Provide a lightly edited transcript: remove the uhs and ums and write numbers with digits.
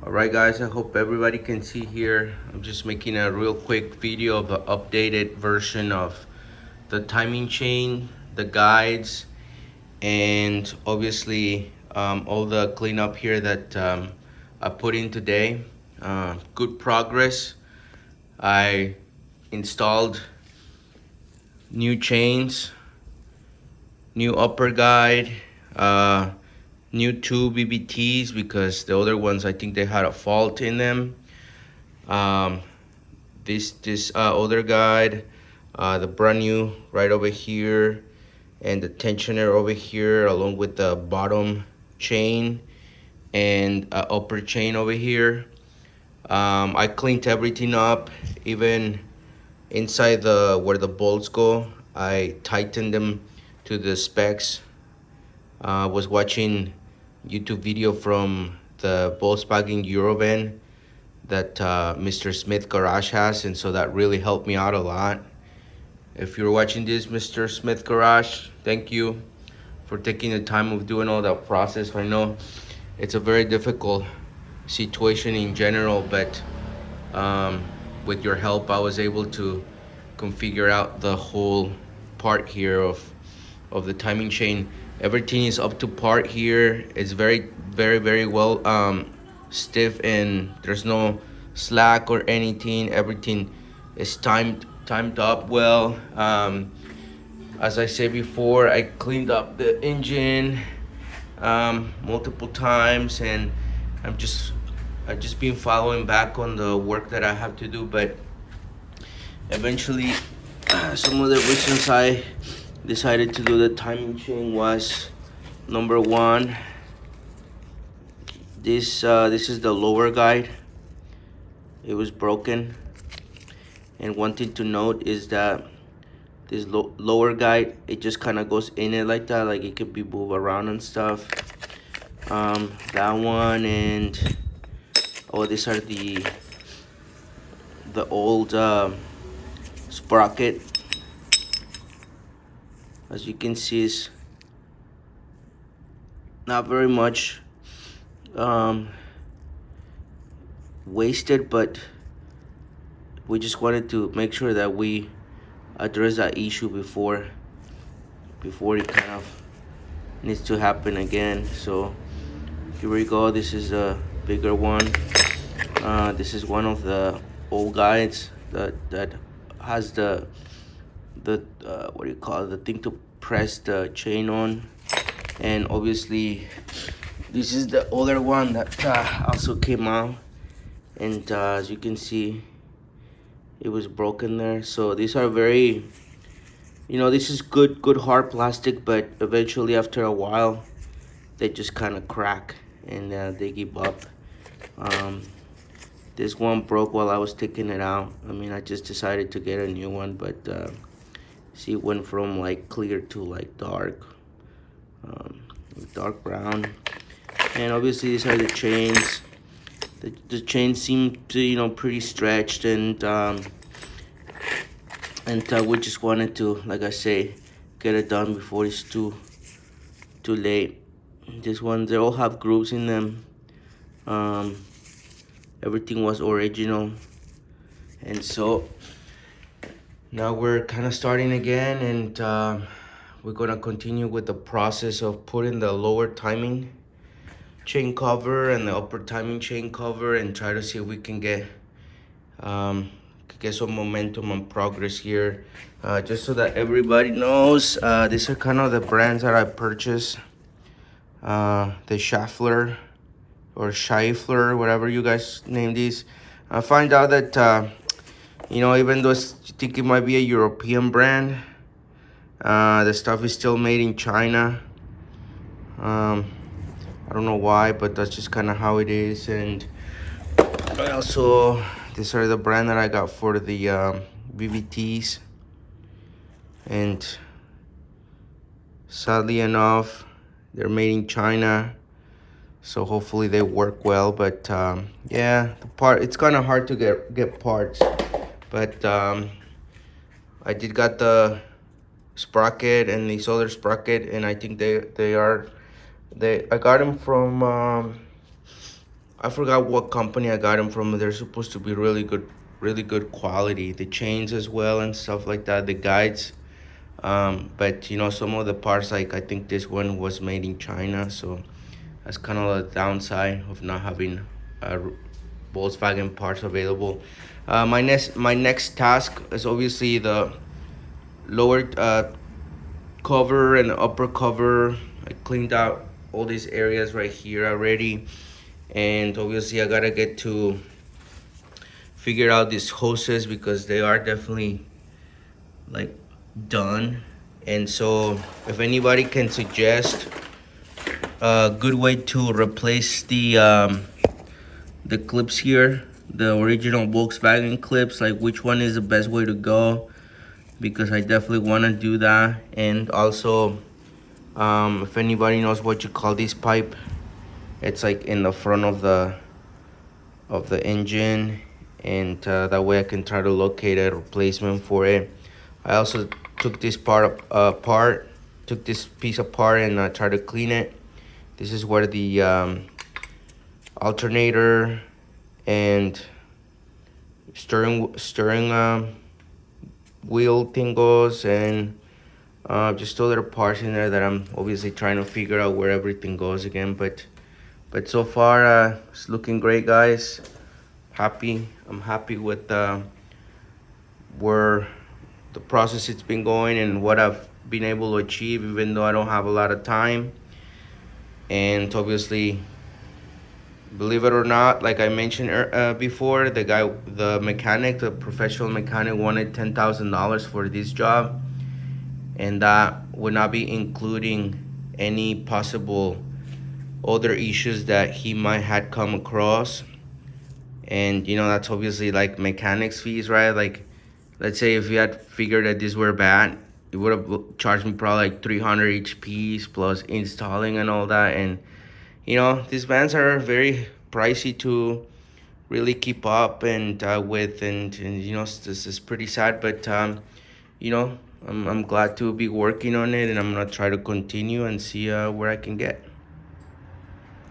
Alright guys, I hope everybody can see here. I'm just making a real quick video of the updated version of the timing chain, the guides, and obviously all the cleanup here that I put in today. Good progress. I installed new chains, new upper guide, uh, new two BBTs because the other ones I think they had a fault in them. Um, this other guide, the brand new right over here, and the tensioner over here, along with the bottom chain and upper chain over here. I cleaned everything up, even inside the where the bolts go. I tightened them to the specs. Was watching YouTube video from the Volkswagen Eurovan that Mr. Smith Garage has, and so that really helped me out a lot. If you're watching this, Mr. Smith Garage, thank you for taking the time of doing all that process. I know it's a very difficult situation in general, but with your help, I was able to configure out the whole part here of the timing chain. Everything is up to part here. It's very well stiff, and there's no slack or anything. Everything is timed up well. As I said before, I cleaned up the engine multiple times, and I've just been following back on the work that I have to do. But eventually, some of the reasons I decided to do the timing chain was, number one, this is the lower guide. It was broken, and one thing to note is that this lower guide, it just kind of goes in it like that, like it could be moved around and stuff. That one, and oh, these are the old sprocket. As you can see, is not very much wasted, but we just wanted to make sure that we address that issue before it kind of needs to happen again. So here we go. This is a bigger one. This is one of the old guides that has the what do you call it, the thing to press the chain on. And obviously this is the other one that also came out, and as you can see, it was broken there. So these are very, this is good hard plastic, but eventually after a while they just kind of crack, and they give up. This one broke while I was taking it out. I mean, I just decided to get a new one, but see, it went from like clear to like dark brown. And obviously these are the chains. The chains seem to, pretty stretched, and we just wanted to, like I say, get it done before it's too late. This one, they all have grooves in them. Everything was original, and so now we're kind of starting again, and we're gonna continue with the process of putting the lower timing chain cover and the upper timing chain cover, and try to see if we can get some momentum and progress here. Just so that everybody knows, these are kind of the brands that I purchased. The Schaeffler or Scheifler, whatever you guys name these. I find out that even though you think it might be a European brand, the stuff is still made in China. I don't know why, but that's just kind of how it is. And also, these are the brand that I got for the BBTs, and sadly enough, they're made in China, so hopefully they work well. But yeah, it's kind of hard to get parts, but I did got the sprocket and this other sprocket, and I think I got them from I forgot what company I got them from. They're supposed to be really good quality. The chains as well and stuff like that. The guides. But you know, some of the parts, like I think this one was made in China, so that's kind of the downside of not having uh, Volkswagen parts available. My next task is obviously the lower cover and upper cover. I cleaned out all these areas right here already, and obviously I gotta get to figure out these hoses because they are definitely like done. And so if anybody can suggest a good way to replace the clips here, the original Volkswagen clips, like which one is the best way to go, because I definitely want to do that. And also if anybody knows what you call this pipe, it's like in the front of the engine, and that way I can try to locate a replacement for it. I also took this part apart, took this piece apart, and tried to clean it. This is where the alternator and steering wheel thing goes, and just other parts in there that I'm obviously trying to figure out where everything goes again. But so far it's looking great, guys. I'm happy with where the process it's been going and what I've been able to achieve, even though I don't have a lot of time. And obviously, believe it or not, like I mentioned before, the mechanic, the professional mechanic, wanted $10,000 for this job, and that would not be including any possible other issues that he might had come across. And you know, that's obviously like mechanics fees, right? Like, let's say if you had figured that these were bad, it would have charged me probably like 300 each piece plus installing and all that. And you know, these vans are very pricey to really keep up and with, and you know, this is pretty sad. But you know, I'm glad to be working on it, and I'm gonna try to continue and see where I can get.